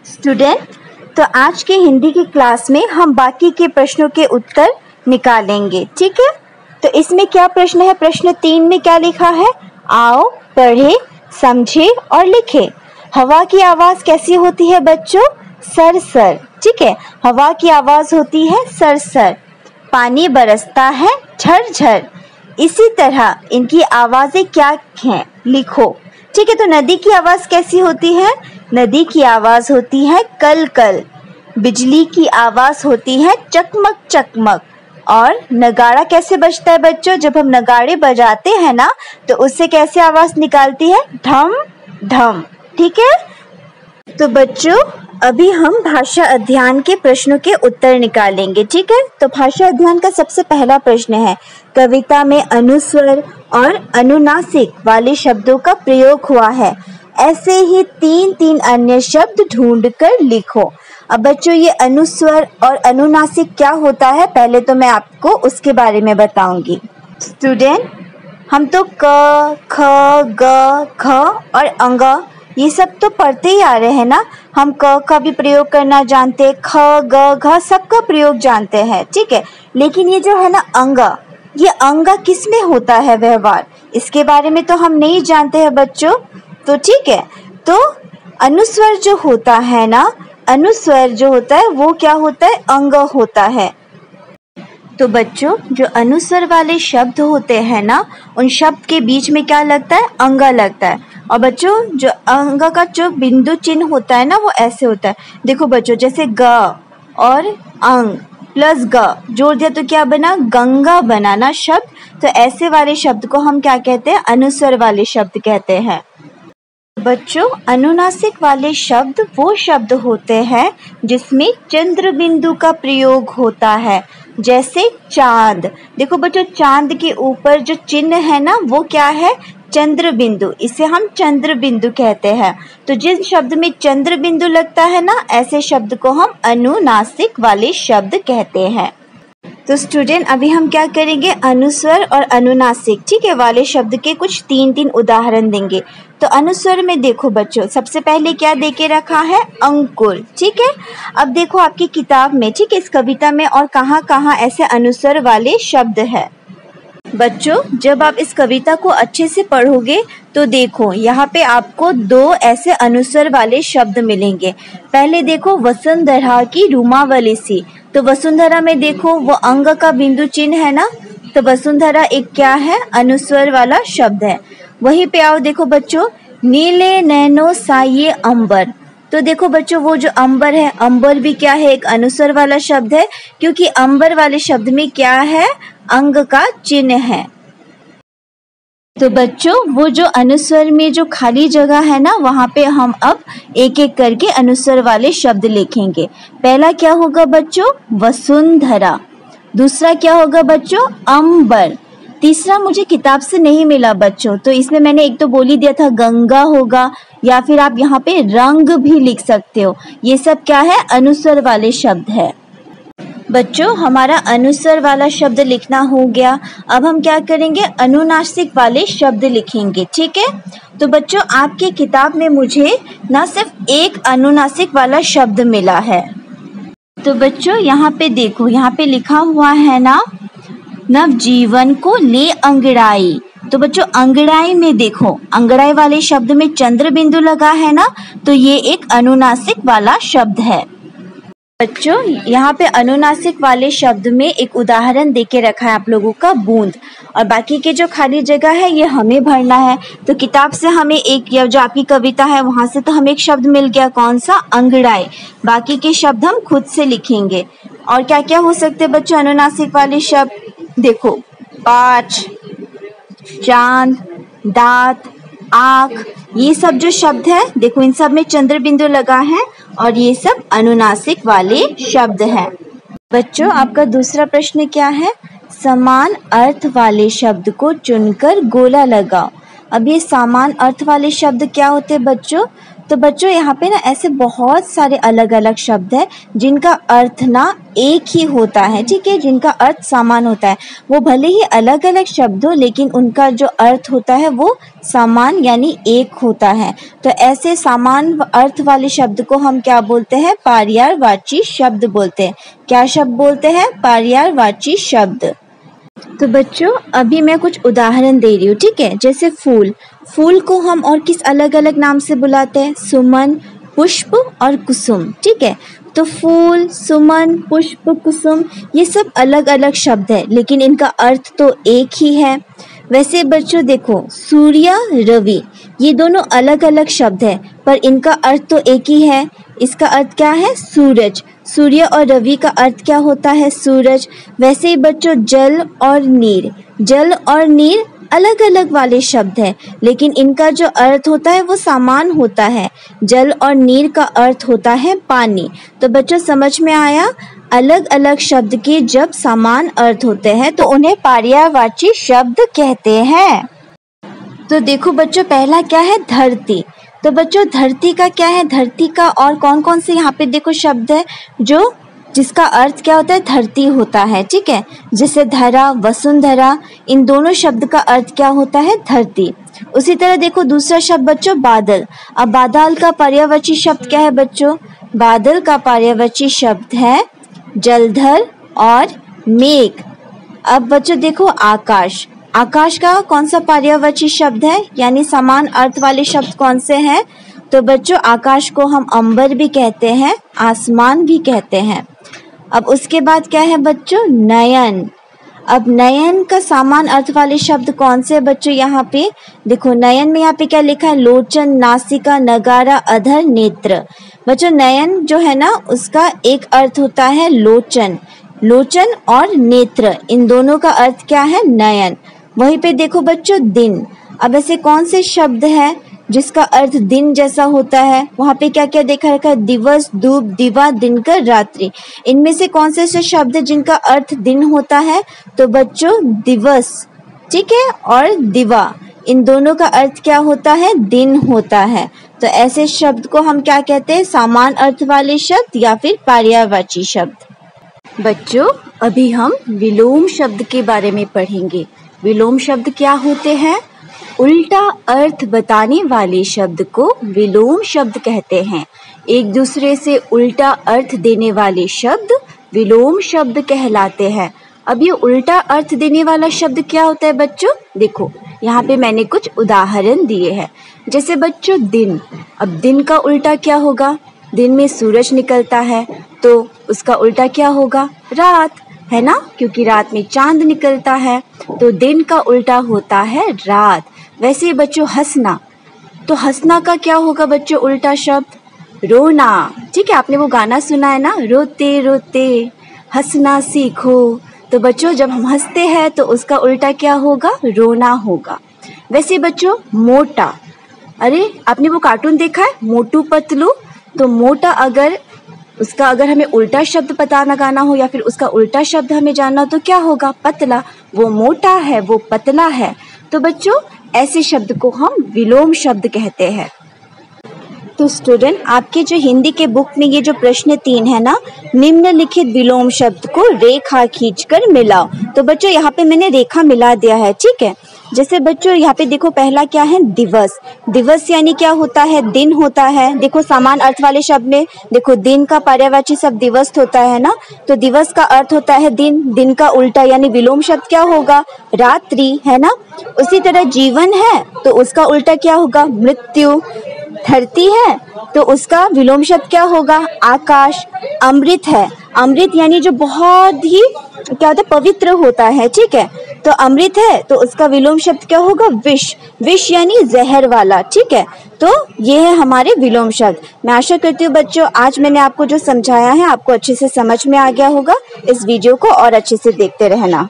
Student, तो आज के हिंदी की क्लास में हम बाकी के प्रश्नों के उत्तर निकालेंगे, ठीक है। तो इसमें क्या प्रश्न है? प्रश्न 3 में क्या लिखा है? आओ पढ़े, समझे और लिखे। हवा की आवाज कैसी होती है बच्चों? सर, ठीक है। हवा की आवाज होती है सर। पानी बरसता है झर। इसी तरह इनकी आवाजें क्या हैं? लिखो, ठीक है। तो नदी की आवाज कैसी होती है? नदी की आवाज होती है कल। बिजली की आवाज होती है चकमक। और नगाड़ा कैसे बजता है बच्चों? जब हम नगाड़े बजाते हैं ना, तो उससे कैसे आवाज निकालती है? ढम, ठीक है। तो बच्चों, अभी हम भाषा अध्ययन के प्रश्नों के उत्तर निकालेंगे, ठीक है। तो भाषा अध्ययन का सबसे पहला प्रश्न है, कविता में अनुस्वर और अनुनासिक वाले शब्दों का प्रयोग हुआ है। ऐसे ही 3 अन्य शब्द ढूंढकर लिखो। अब बच्चों, ये अनुस्वर और अनुनासिक क्या होता है, पहले तो मैं आपको उसके बारे में बताऊंगी। स्टूडेंट, हम तो क, ख, ग, घ और अंग ये सब तो पढ़ते ही आ रहे हैं ना। हम क का भी प्रयोग करना जानते हैं, ख, ग, घ सबका प्रयोग जानते हैं, ठीक है। लेकिन ये जो है ना अंग, ये अंग किस में होता है व्यवहार, इसके बारे में तो हम नहीं जानते हैं बच्चों। तो ठीक है, तो अनुस्वर जो होता है ना, अनुस्वर जो होता है वो क्या होता है? अंग होता है। तो बच्चों, जो अनुस्वर वाले शब्द होते हैं ना, उन शब्द के बीच में क्या लगता है? अंग लगता है। और बच्चों, जो अंग का जो बिंदु चिन्ह होता है ना, वो ऐसे होता है। देखो बच्चों, जैसे ग और अंग प्लस ग जोड़ दिया तो क्या बना? गंगा बना ना शब्द। तो ऐसे वाले शब्द को हम क्या कहते हैं? अनुस्वर वाले शब्द कहते हैं। बच्चों, अनुनासिक वाले शब्द वो शब्द होते हैं जिसमें चंद्र बिंदु का प्रयोग होता है, जैसे चांद। देखो बच्चों, चांद के ऊपर जो चिन्ह है ना, वो क्या है? चंद्र बिंदु। इसे हम चंद्र बिंदु कहते हैं। तो जिस शब्द में चंद्र बिंदु लगता है ना, ऐसे शब्द को हम अनुनासिक वाले शब्द कहते हैं। तो स्टूडेंट, अभी हम क्या करेंगे? अनुस्वर और अनुनासिक, ठीक है, वाले शब्द के कुछ 3 उदाहरण देंगे। तो अनुस्वर में देखो बच्चों, सबसे पहले क्या देके रखा है? अंकुर, ठीक है। अब देखो आपकी किताब में, ठीक है, इस कविता में और कहाँ ऐसे अनुस्वर वाले शब्द है। बच्चों, जब आप इस कविता को अच्छे से पढ़ोगे तो देखो यहाँ पे आपको 2 ऐसे अनुस्वर वाले शब्द मिलेंगे। पहले देखो वसुंधरा की रूमावली सी। तो वसुंधरा में देखो वो अंग का बिंदु चिन्ह है ना, तो वसुंधरा एक क्या है? अनुस्वर वाला शब्द है। वहीं पे आओ, देखो बच्चों, नीले नैनो साये अंबर। तो देखो बच्चों, वो जो अंबर है, अंबर भी क्या है? एक अनुस्वर वाला शब्द है, क्योंकि अंबर वाले शब्द में क्या है? अंग का चिन्ह है। तो बच्चों, वो जो अनुस्वर में जो खाली जगह है ना, वहाँ पे हम अब एक करके अनुस्वर वाले शब्द लिखेंगे। पहला क्या होगा बच्चों? वसुंधरा। दूसरा क्या होगा बच्चों? अंबर। तीसरा मुझे किताब से नहीं मिला बच्चों, तो इसमें मैंने एक तो बोल ही दिया था, गंगा होगा, या फिर आप यहाँ पे रंग भी लिख सकते हो। ये सब क्या है? अनुस्वर वाले शब्द है। बच्चों, हमारा अनुस्वर वाला शब्द लिखना हो गया। अब हम क्या करेंगे? अनुनासिक वाले शब्द लिखेंगे, ठीक है। तो बच्चों, आपके किताब में मुझे ना सिर्फ एक अनुनासिक वाला शब्द मिला है। तो बच्चों, यहाँ पे देखो, यहाँ पे लिखा हुआ है ना, नवजीवन को ले अंगड़ाई। तो बच्चों, अंगड़ाई में देखो, अंगड़ाई वाले शब्द में चंद्र बिंदु लगा है ना, तो ये एक अनुनासिक वाला शब्द है। बच्चों, यहाँ पे अनुनासिक वाले शब्द में एक उदाहरण देके रखा है आप लोगों का, बूंद। और बाकी के जो खाली जगह है ये हमें भरना है। तो किताब से हमें एक, या जो आपकी कविता है वहाँ से तो हमें एक शब्द मिल गया, कौन सा? अंगड़ाई। बाकी के शब्द हम खुद से लिखेंगे। और क्या क्या हो सकते हैं बच्चों अनुनासिक वाले शब्द? देखो, पाँच, चांद, दांत, आँख, ये सब जो शब्द है, देखो इन सब में चंद्र बिंदु लगा है और ये सब अनुनासिक वाले शब्द हैं। बच्चों, आपका दूसरा प्रश्न क्या है? समान अर्थ वाले शब्द को चुनकर गोला लगाओ। अब ये समान अर्थ वाले शब्द क्या होते हैं बच्चों? तो बच्चों यहाँ पे ना ऐसे बहुत सारे अलग अलग शब्द हैं जिनका अर्थ ना एक ही होता है, ठीक है, जिनका अर्थ समान होता है। वो भले ही अलग अलग शब्द हो लेकिन उनका जो अर्थ होता है वो समान यानी एक होता है। तो ऐसे समान अर्थ वाले शब्द को हम क्या बोलते हैं? पर्यायवाची शब्द बोलते हैं। क्या शब्द बोलते हैं? पर्यायवाची शब्द। तो बच्चों अभी मैं कुछ उदाहरण दे रही हूँ, ठीक है। जैसे फूल, फूल को हम और किस अलग अलग नाम से बुलाते हैं? सुमन, पुष्प और कुसुम, ठीक है। तो फूल, सुमन, पुष्प, कुसुम ये सब अलग अलग शब्द है लेकिन इनका अर्थ तो एक ही है। वैसे बच्चों देखो, सूर्य, रवि ये दोनों अलग अलग शब्द है पर इनका अर्थ तो एक ही है। इसका अर्थ क्या है? सूरज। सूर्य और रवि का अर्थ क्या होता है? सूरज। वैसे ही बच्चों जल और नीर, जल और नीर अलग अलग वाले शब्द हैं लेकिन इनका जो अर्थ होता है वो समान होता है। जल और नीर का अर्थ होता है पानी। तो बच्चों समझ में आया? अलग अलग शब्द के जब समान अर्थ होते हैं तो उन्हें पर्यायवाची शब्द कहते हैं। तो देखो बच्चों पहला क्या है? धरती। तो बच्चों धरती का क्या है? धरती का और कौन कौन से यहाँ पे देखो शब्द है जो जिसका अर्थ क्या होता है? धरती होता है, ठीक है। जैसे धरा, वसुंधरा, इन दोनों शब्द का अर्थ क्या होता है? धरती। उसी तरह देखो दूसरा शब्द बच्चों बादल। अब बादल का पर्यायवाची शब्द क्या है बच्चों? बादल का पर्यायवाची शब्द है जलधर और मेघ। अब बच्चों देखो आकाश। आकाश का कौन सा पर्यायवाची शब्द है यानी समान अर्थ वाले शब्द कौन से हैं? तो बच्चों आकाश को हम अंबर भी कहते हैं, आसमान भी कहते हैं। अब उसके बाद क्या है बच्चों? नयन। अब नयन का समान अर्थ वाले शब्द कौन से बच्चों? यहाँ पे देखो नयन में यहाँ पे क्या लिखा है? लोचन, नासिका, नगारा, अधर, नेत्र। बच्चों नयन जो है ना उसका एक अर्थ होता है लोचन। लोचन और नेत्र इन दोनों का अर्थ क्या है? नयन। वहीं पे देखो बच्चों दिन। अब ऐसे कौन से शब्द है जिसका अर्थ दिन जैसा होता है? वहाँ पे क्या क्या देखा रखा है? दिवस, धूप, दिवा, दिनकर, रात्रि। इनमें से कौन से ऐसे शब्द है जिनका अर्थ दिन होता है? तो बच्चों दिवस, ठीक है, और दिवा इन दोनों का अर्थ क्या होता है? दिन होता है। तो ऐसे शब्द को हम क्या कहते हैं? समान अर्थ वाले शब्द या फिर पर्यायवाची शब्द। बच्चों अभी हम विलोम शब्द के बारे में पढ़ेंगे। विलोम शब्द क्या होते हैं? उल्टा अर्थ बताने वाले शब्द को विलोम शब्द कहते हैं। एक दूसरे से उल्टा अर्थ देने वाले शब्द विलोम शब्द कहलाते हैं। अब ये उल्टा अर्थ देने वाला शब्द क्या होता है बच्चों? देखो यहाँ पे मैंने कुछ उदाहरण दिए हैं। जैसे बच्चों दिन। अब दिन का उल्टा क्या होगा? दिन में सूरज निकलता है तो उसका उल्टा क्या होगा? रात, है ना, क्योंकि रात में चांद निकलता है तो दिन का उल्टा होता है रात। वैसे ही बच्चों हंसना। तो हंसना का क्या होगा बच्चों उल्टा शब्द? रोना, ठीक है। आपने वो गाना सुना है ना, रोते रोते हंसना सीखो। तो बच्चों जब हम हंसते हैं तो उसका उल्टा क्या होगा? रोना होगा। वैसे बच्चों मोटा। अरे आपने वो कार्टून देखा है मोटू पतलू? तो मोटा अगर हमें उल्टा शब्द पता लगाना हो या फिर उसका उल्टा शब्द हमें जानना हो तो क्या होगा? पतला। वो मोटा है, वो पतला है। तो बच्चों ऐसे शब्द को हम विलोम शब्द कहते हैं। तो स्टूडेंट आपके जो हिंदी के बुक में ये जो प्रश्न 3 है ना, निम्नलिखित विलोम शब्द को रेखा खींचकर मिलाओ। तो बच्चों यहाँ पे मैंने रेखा मिला दिया है, ठीक है। जैसे बच्चों यहाँ पे देखो पहला क्या है? दिवस। दिवस यानी क्या होता है? दिन होता है। देखो समान अर्थ वाले शब्द में देखो दिन का पर्यायवाची शब्द दिवस होता है ना, तो दिवस का अर्थ होता है दिन। दिन का उल्टा यानी विलोम शब्द क्या होगा? रात्रि, है ना। उसी तरह जीवन है तो उसका उल्टा क्या होगा? मृत्यु। धरती है तो उसका विलोम शब्द क्या होगा? आकाश। अमृत है, अमृत यानी जो बहुत ही क्या होता है? पवित्र होता है, ठीक है। तो अमृत है तो उसका विलोम शब्द क्या होगा? विष। विष यानी जहर वाला, ठीक है। तो ये है हमारे विलोम शब्द। मैं आशा करती हूँ बच्चों आज मैंने आपको जो समझाया है आपको अच्छे से समझ में आ गया होगा। इस वीडियो को और अच्छे से देखते रहना।